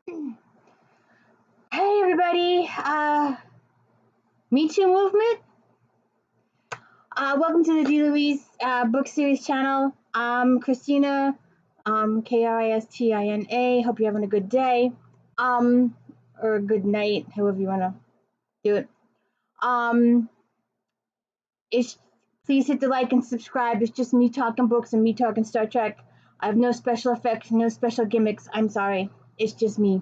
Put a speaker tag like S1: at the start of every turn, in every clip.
S1: Hey everybody, Me Too movement. Welcome to the G. Louise book series channel. I'm Christina, Kristina. Hope you're having a good day, or a good night, however you want to do it. Um, it's Please hit the like and subscribe. It's just me talking books and me talking Star Trek. I have no special effects, no special gimmicks. I'm sorry, it's just me.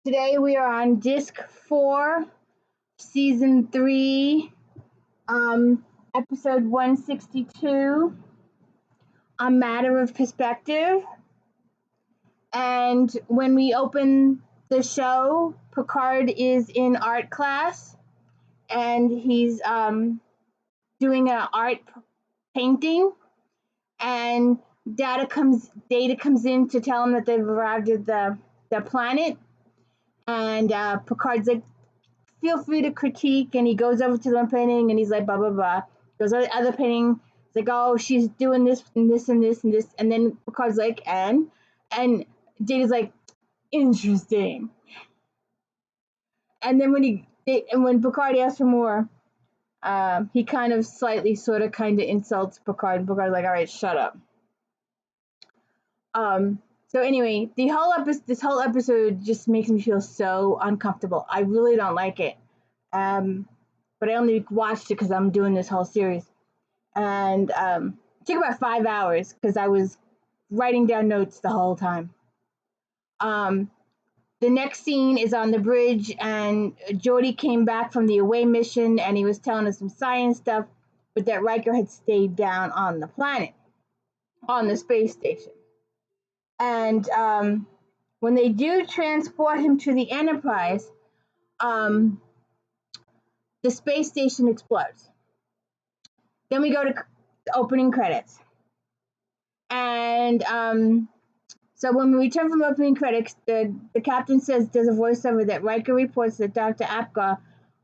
S1: Today we are on disc 4. Season 3, episode 162, A Matter of Perspective. And when we open the show, Picard is in art class and he's doing an art painting. And Data comes in to tell him that they've arrived at the planet. And Picard's like, feel free to critique, and he goes over to the painting and he's like blah blah blah. Goes over to the other painting, it's like, oh, she's doing this and this and this and this, and then Picard's like, and Data's like, interesting. And then when Picard asks for more, he kind of slightly sort of kind of insults Picard, and Picard's like, all right, shut up. So anyway, this whole episode just makes me feel so uncomfortable. I really don't like it. But I only watched it because I'm doing this whole series. And it took about 5 hours because I was writing down notes the whole time. The next scene is on the bridge, and Geordi came back from the away mission, and he was telling us some science stuff, but that Riker had stayed down on the planet, on the space station. And when they do transport him to the Enterprise, the space station explodes. Then we go to the opening credits. And so when we return from opening credits, the captain says there's a voiceover that Riker reports that Dr. Apgar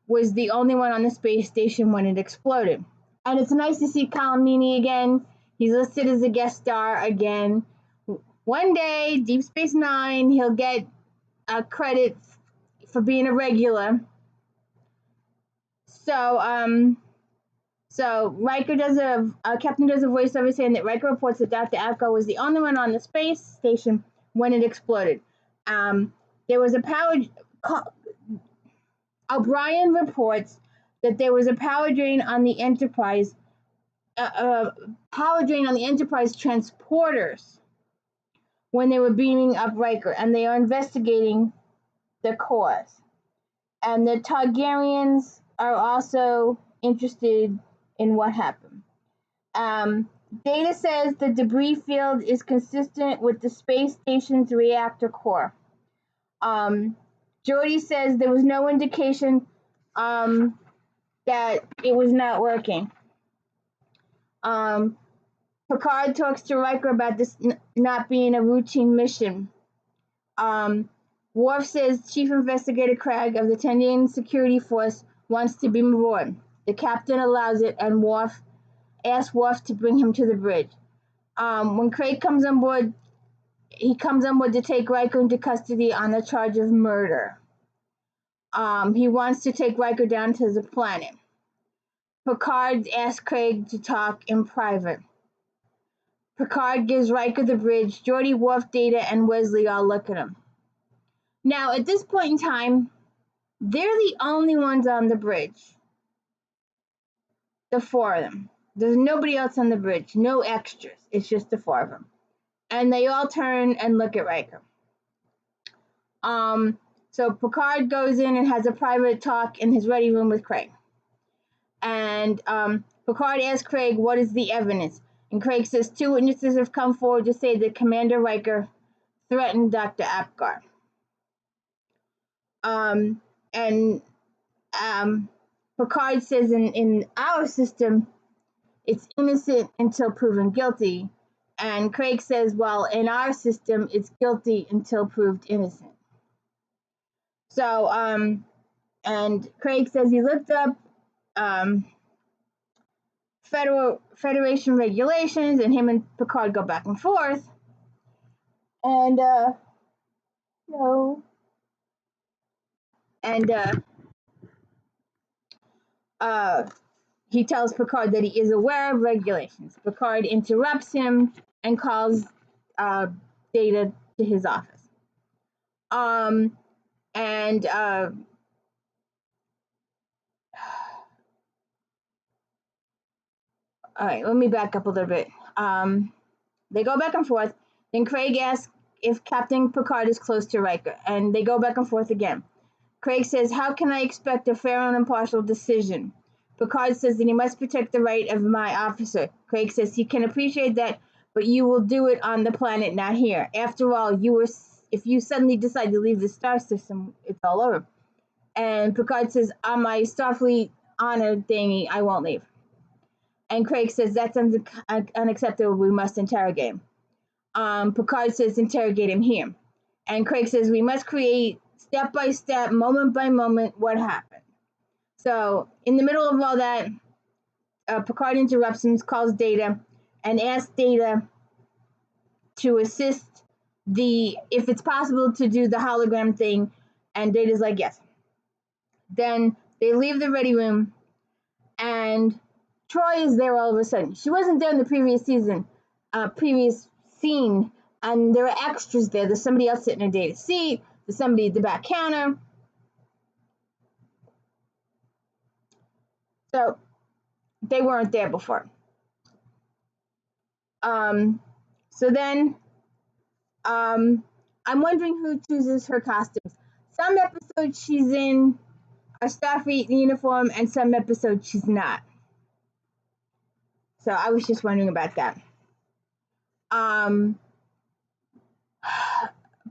S1: was the only one on the space station when it exploded. And it's nice to see Colin Meaney again. He's listed as a guest star again. One day, Deep Space Nine, he'll get a credit for being a regular. So Riker Captain does a voiceover saying that Riker reports that Dr. Apgar was the only one on the space station when it exploded. There was a O'Brien reports that there was a power drain on the Enterprise transporters when they were beaming up Riker, and they are investigating the cause. And the Targaryens are also interested in what happened. Data says the debris field is consistent with the space station's reactor core. Geordi says there was no indication that it was not working. Picard talks to Riker about this not being a routine mission. Worf says Chief Investigator Craig of the Tendian Security Force wants to beam aboard. The captain allows it, and asks Worf to bring him to the bridge. When Craig comes on board, he comes on board to take Riker into custody on the charge of murder. He wants to take Riker down to the planet. Picard asks Craig to talk in private. Picard gives Riker the bridge. Geordi, Worf, Data, and Wesley all look at him. Now, at this point in time, they're the only ones on the bridge. The 4 of them. There's nobody else on the bridge. No extras. It's just the 4 of them. And they all turn and look at Riker. So Picard goes in and has a private talk in his ready room with Craig. And Picard asks Craig, what is the evidence? And Craig says 2 witnesses have come forward to say that Commander Riker threatened Dr. Apgar. Picard says in our system, it's innocent until proven guilty. And Craig says, well, in our system, it's guilty until proved innocent. So, and Craig says he looked up Federation regulations, and him and Picard go back and forth. And No. And uh, he tells Picard that he is aware of regulations. Picard interrupts him and calls uh, Data to his office. And all right, let me back up a little bit. They go back and forth. Then Craig asks if Captain Picard is close to Riker, and they go back and forth again. Craig says, "How can I expect a fair and impartial decision?" Picard says that he must protect the right of my officer. Craig says he can appreciate that, but you will do it on the planet, not here. After all, if you suddenly decide to leave the star system, it's all over. And Picard says, "On my Starfleet honor thingy, I won't leave." And Craig says, "That's unacceptable. We must interrogate him." Picard says, "Interrogate him here." And Craig says, "We must create step by step, moment by moment, what happened." So, in the middle of all that, Picard interrupts him, calls Data, and asks Data to assist if it's possible to do the hologram thing. And Data's like, yes. Then they leave the ready room, and Troy is there all of a sudden. She wasn't there in the previous scene, and there are extras there. There's somebody else sitting in Data's seat. There's somebody at the back counter. So they weren't there before. So then I'm wondering who chooses her costumes. Some episodes she's in a Starfleet uniform, and some episodes she's not. So I was just wondering about that.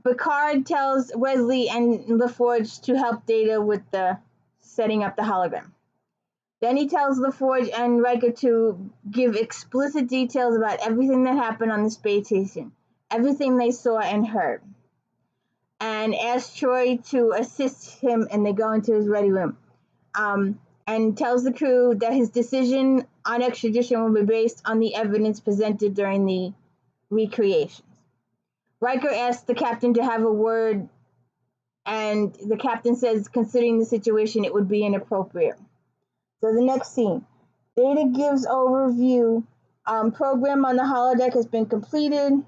S1: Picard tells Wesley and LaForge to help Data with the setting up the hologram. Then he tells LaForge and Riker to give explicit details about everything that happened on the space station, everything they saw and heard, and asks Troy to assist him, and they go into his ready room. And tells the crew that his decision on extradition will be based on the evidence presented during the recreations. Riker asks the captain to have a word, and the captain says, considering the situation, it would be inappropriate. So the next scene, Data gives overview. Program on the holodeck has been completed,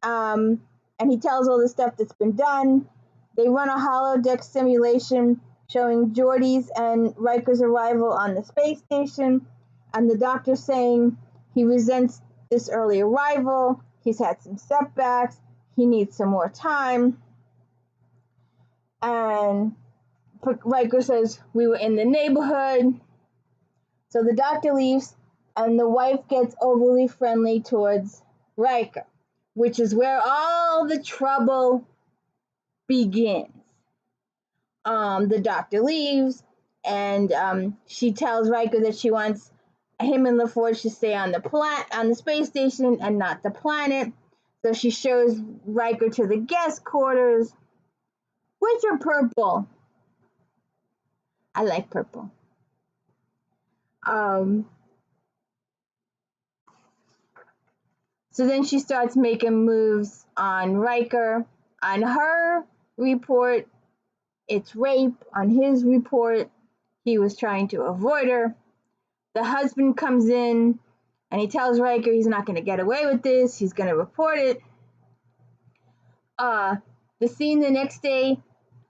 S1: and he tells all the stuff that's been done. They run a holodeck simulation showing Geordi's and Riker's arrival on the space station, and the doctor saying he resents this early arrival. He's had some setbacks. He needs some more time. And Riker says, "We were in the neighborhood." So the doctor leaves, and the wife gets overly friendly towards Riker, which is where all the trouble begins. The doctor leaves, and she tells Riker that she wants him and LaForge to stay on the space station and not the planet. So she shows Riker to the guest quarters, which are purple. I like purple. So then she starts making moves on Riker. On her report, it's rape. On his report, he was trying to avoid her. The husband comes in, and he tells Riker he's not going to get away with this. He's going to report it. The scene the next day,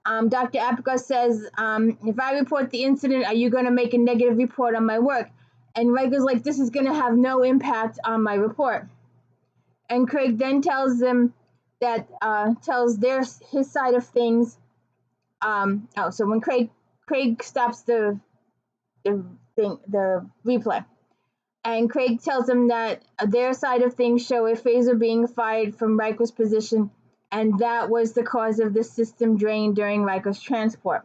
S1: Dr. Apicus says, if I report the incident, are you going to make a negative report on my work? And Riker's like, this is going to have no impact on my report. And Craig then tells them that, his side of things. So when Craig stops the replay, and Craig tells them that their side of things show a phaser being fired from Riker's position, and that was the cause of the system drain during Riker's transport.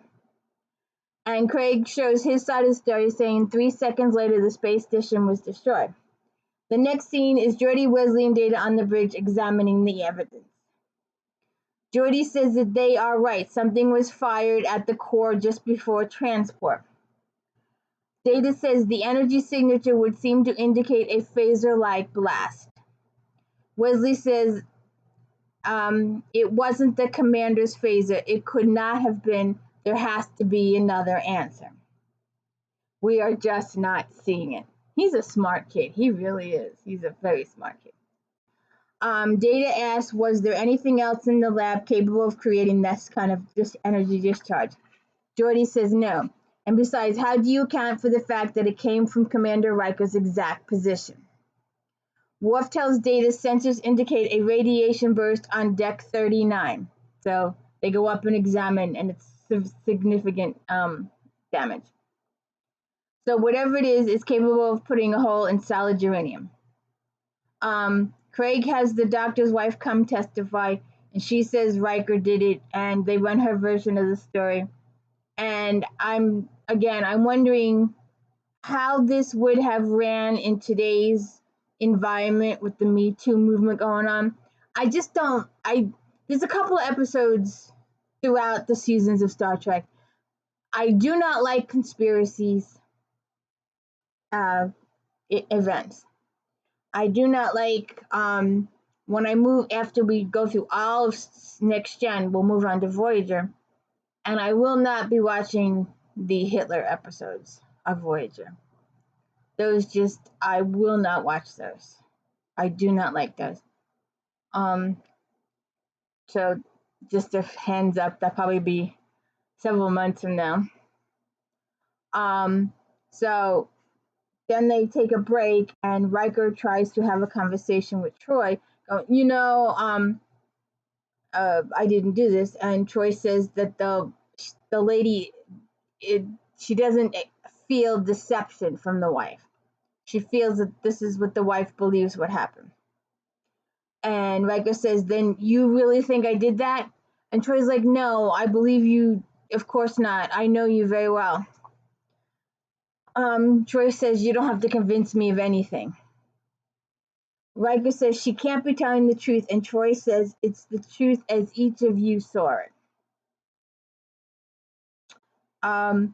S1: And Craig shows his side of the story, saying 3 seconds later the space station was destroyed. The next scene is Geordi, Wesley, and Data on the bridge examining the evidence. Geordi says that they are right. Something was fired at the core just before transport. Data says the energy signature would seem to indicate a phaser-like blast. Wesley says It wasn't the commander's phaser. It could not have been. There has to be another answer. We are just not seeing it. He's a smart kid. He really is. He's a very smart kid. Data asks, was there anything else in the lab capable of creating this kind of just energy discharge? Geordi says no. And besides, how do you account for the fact that it came from Commander Riker's exact position? Worf tells Data sensors indicate a radiation burst on deck 39. So they go up and examine, and it's significant damage. So whatever it is, it's capable of putting a hole in solid uranium. Craig has the doctor's wife come testify, and she says Riker did it, and they run her version of the story. And I'm wondering how this would have ran in today's environment with the Me Too movement going on. There's a couple of episodes throughout the seasons of Star Trek. I do not like conspiracies events. I do not like when I move after we go through all of Next Gen, we'll move on to Voyager, and I will not be watching the Hitler episodes of Voyager. I will not watch those. I do not like those. So just a hands up, that'll probably be several months from now. So then they take a break, and Riker tries to have a conversation with Troy. Going, I didn't do this, and Troy says that the lady, she doesn't feel deception from the wife. She feels that this is what the wife believes would happen. And Riker says, then you really think I did that? And Troy's like, no, I believe you. Of course not. I know you very well. Troy says, you don't have to convince me of anything. Riker says she can't be telling the truth, and Troy says it's the truth as each of you saw it. And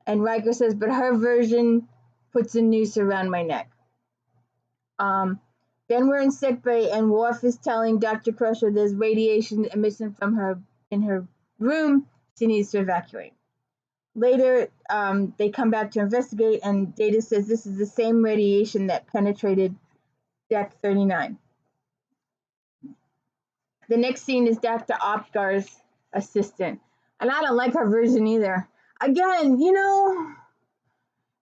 S1: Riker says, but her version puts a noose around my neck. Then we're in sickbay, and Worf is telling Dr. Crusher there's radiation emission from her in her room. She needs to evacuate. Later, they come back to investigate, and Data says this is the same radiation that penetrated Deck 39. The next scene is Dr. Opgar's assistant, and I don't like her version either. Again,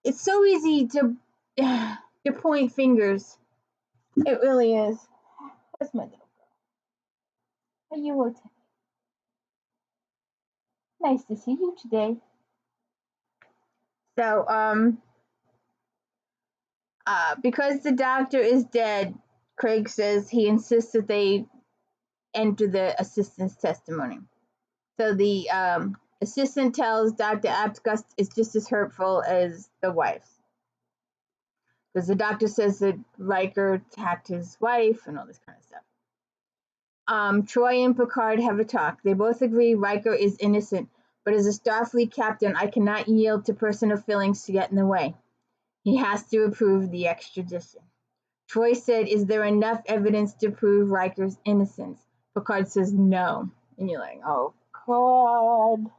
S1: it's so easy to point fingers. It really is. That's my little girl. Are you okay? Nice to see you today. So, because the doctor is dead, Craig says he insists that they enter the assistant's testimony. So the assistant tells Dr. Aptgust it's just as hurtful as the wife's. Because the doctor says that Riker attacked his wife and all this kind of stuff. Troy and Picard have a talk. They both agree Riker is innocent, but as a Starfleet captain, I cannot yield to personal feelings to get in the way. He has to approve the extradition. Troy said, is there enough evidence to prove Riker's innocence? Picard says no. And you're like, oh, God.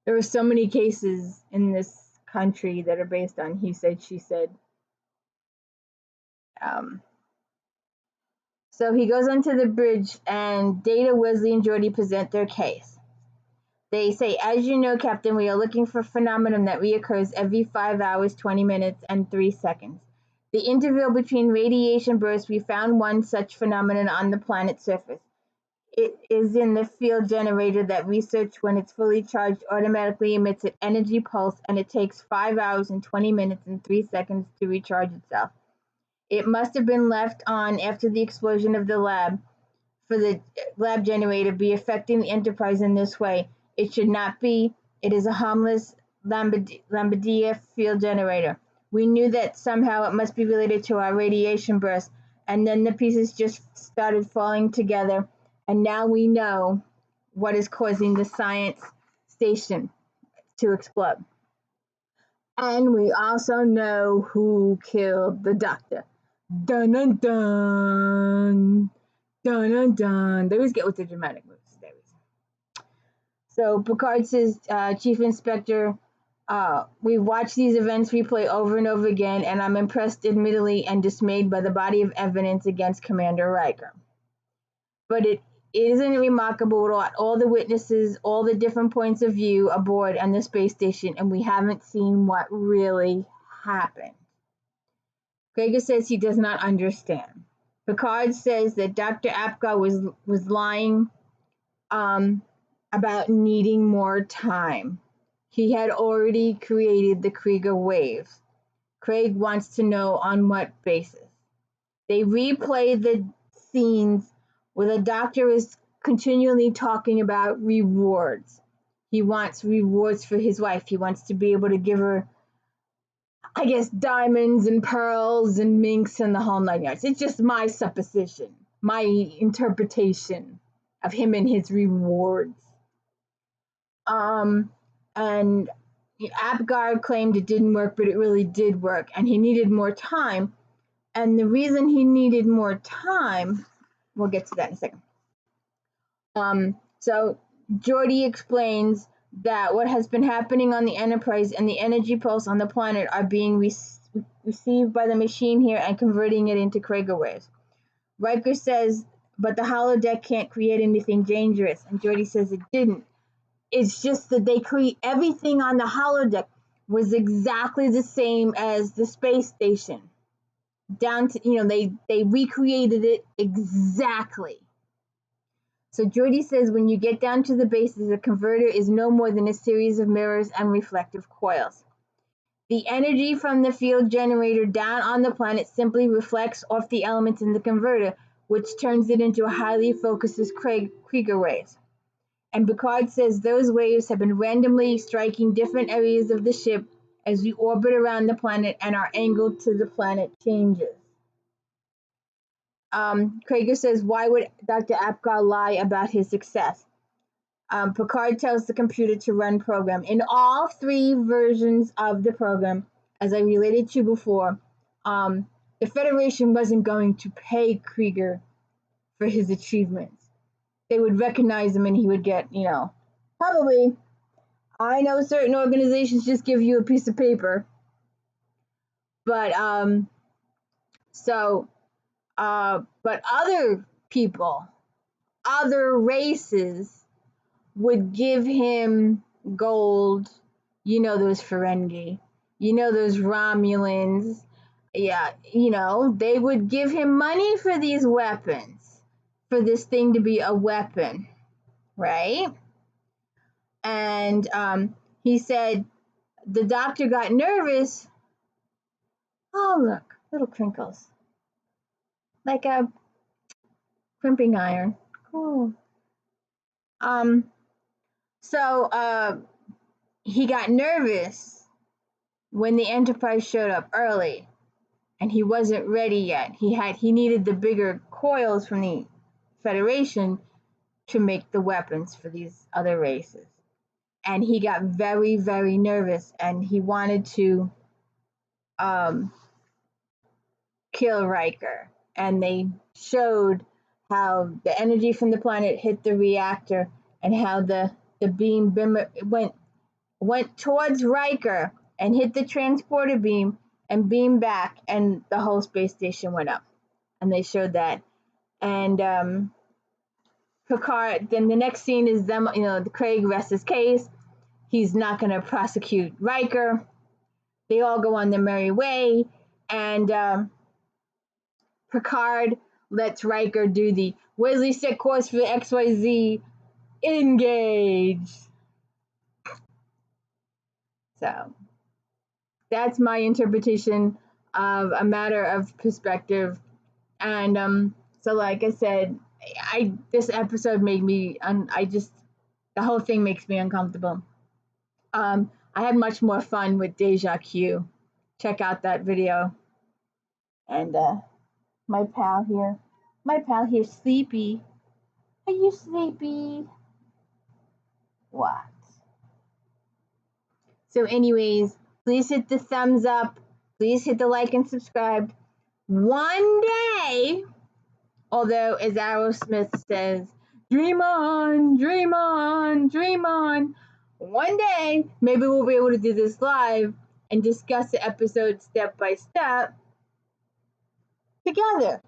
S1: There are so many cases in this country that are based on he said, she said. So he goes onto the bridge, and Data, Wesley, and Geordi present their case. They say, as you know, Captain, we are looking for a phenomenon that reoccurs every 5 hours, 20 minutes, and 3 seconds. The interval between radiation bursts, we found one such phenomenon on the planet's surface. It is in the field generator that research, when it's fully charged, automatically emits an energy pulse, and it takes 5 hours and 20 minutes and 3 seconds to recharge itself. It must have been left on after the explosion of the lab for the lab generator be affecting the Enterprise in this way. It should not be. It is a harmless Lambda field generator. We knew that somehow it must be related to our radiation burst, and then the pieces just started falling together, and now we know what is causing the science station to explode. And we also know who killed the doctor. Dun dun dun. Dun Dun dun dun. They always get with the dramatic moves. So Picard says, Chief Inspector, we've watched these events replay over and over again, and I'm impressed, admittedly, and dismayed by the body of evidence against Commander Riker. But it isn't remarkable what all the witnesses, all the different points of view aboard and the space station, and we haven't seen what really happened. Krager says he does not understand. Picard says that Dr. Apgar was lying about needing more time. He had already created the Krieger waves. Craig wants to know on what basis. They replay the scenes where the doctor is continually talking about rewards. He wants rewards for his wife. He wants to be able to give her, I guess, diamonds and pearls and minks and the whole 9 yards. It's just my supposition, my interpretation of him and his rewards. And Apgar claimed it didn't work, but it really did work, and he needed more time. And the reason he needed more time, we'll get to that in a second. So Geordi explains that what has been happening on the Enterprise and the energy pulse on the planet are being received by the machine here and converting it into Krieger waves. Riker says, but the holodeck can't create anything dangerous, and Geordi says it didn't. It's just that they create everything on the holodeck was exactly the same as the space station. Down to, they recreated it exactly. So Geordi says when you get down to the bases, a converter is no more than a series of mirrors and reflective coils. The energy from the field generator down on the planet simply reflects off the elements in the converter, which turns it into a highly focused Krieger waves. And Picard says those waves have been randomly striking different areas of the ship as we orbit around the planet and our angle to the planet changes. Krieger says, why would Dr. Apgar lie about his success? Picard tells the computer to run program. In all 3 versions of the program, as I related to before, the Federation wasn't going to pay Krieger for his achievements. They would recognize him and he would get, probably, I know certain organizations just give you a piece of paper. But, but other people, other races would give him gold, those Ferengi, those Romulans. Yeah, they would give him money for these weapons, for this thing to be a weapon, right? And he said the doctor got nervous. Oh, look, little crinkles. Like a crimping iron. Cool. So he got nervous when the Enterprise showed up early, and he wasn't ready yet. He needed the bigger coils from the Federation to make the weapons for these other races. And he got very, very nervous, and he wanted to kill Riker. And they showed how the energy from the planet hit the reactor and how the beam went towards Riker and hit the transporter beam and beamed back, and the whole space station went up. And they showed that. And Picard, then the next scene is them, the Craig rests his case. He's not going to prosecute Riker. They all go on their merry way, and Picard lets Riker do the Wesley set course for XYZ, engage. So that's my interpretation of a matter of perspective. And so, like I said, this episode made me, the whole thing makes me uncomfortable. I had much more fun with Deja Q. Check out that video. And my pal here, sleepy. Are you sleepy? What? So anyways, please hit the thumbs up. Please hit the like and subscribe. One day, Although, as Aerosmith says, dream on, dream on, dream on. One day, maybe we'll be able to do this live and discuss the episode step by step together.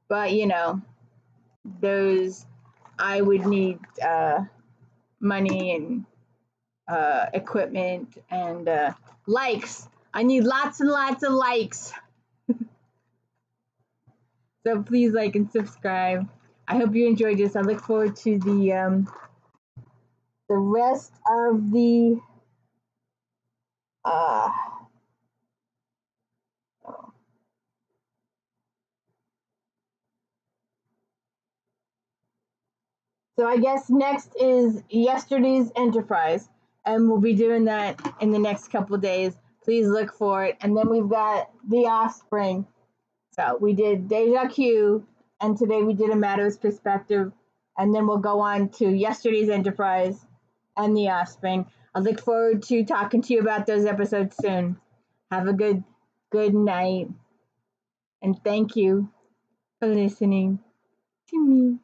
S1: But, those, I would need money and equipment and likes. I need lots and lots of likes. So please like and subscribe. I hope you enjoyed this. I look forward to the rest of the uh so I guess next is yesterday's Enterprise, and we'll be doing that in the next couple days. Please look for it. And then we've got The Offspring. So we did Deja Q, and today we did A Matter's Perspective, and then we'll go on to yesterday's Enterprise and The Offspring. I look forward to talking to you about those episodes soon. Have a good night, and thank you for listening to me.